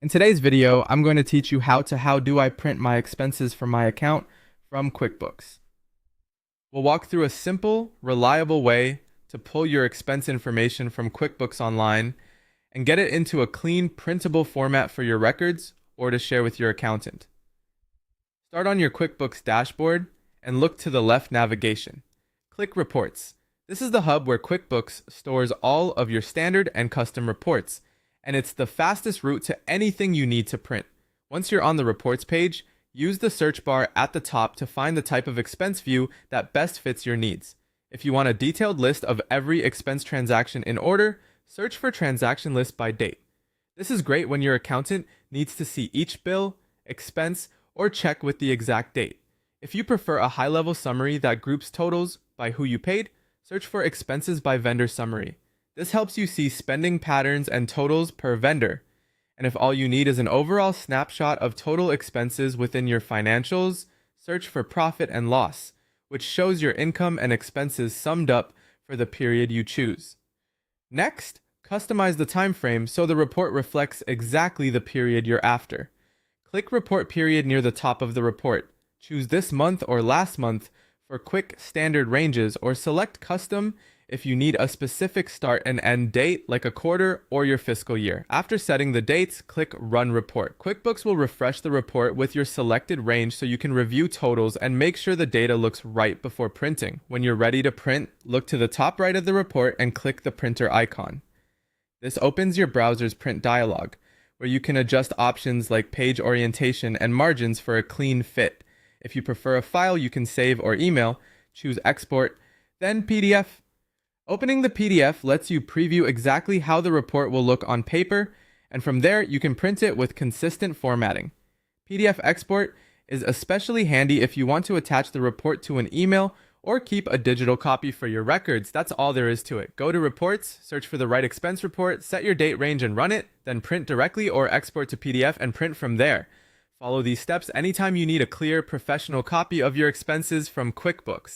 In today's video, I'm going to teach you how do I print my expenses from my account from QuickBooks. We'll walk through a simple, reliable way to pull your expense information from QuickBooks Online and get it into a clean, printable format for your records or to share with your accountant. Start on your QuickBooks dashboard and look to the left navigation. Click Reports. This is the hub where QuickBooks stores all of your standard and custom reports, and it's the fastest route to anything you need to print. Once you're on the reports page, use the search bar at the top to find the type of expense view that best fits your needs. If you want a detailed list of every expense transaction in order, search for transaction list by date. This is great when your accountant needs to see each bill, expense, or check with the exact date. If you prefer a high-level summary that groups totals by who you paid, search for expenses by vendor summary. This helps you see spending patterns and totals per vendor. And if all you need is an overall snapshot of total expenses within your financials, search for profit and loss, which shows your income and expenses summed up for the period you choose. Next, customize the time frame so the report reflects exactly the period you're after. Click Report Period near the top of the report. Choose this month or last month for quick standard ranges, or select Custom if you need a specific start and end date like a quarter or your fiscal year. After setting the dates, click Run Report. QuickBooks will refresh the report with your selected range so you can review totals and make sure the data looks right before printing. When you're ready to print, look to the top right of the report and click the printer icon. This opens your browser's print dialog, where you can adjust options like page orientation and margins for a clean fit. If you prefer a file you can save or email, choose Export, then PDF. Opening the PDF lets you preview exactly how the report will look on paper, and from there you can print it with consistent formatting. PDF export is especially handy if you want to attach the report to an email or keep a digital copy for your records. That's all there is to it. Go to Reports, search for the right expense report, set your date range and run it, then print directly or export to PDF and print from there. Follow these steps anytime you need a clear, professional copy of your expenses from QuickBooks.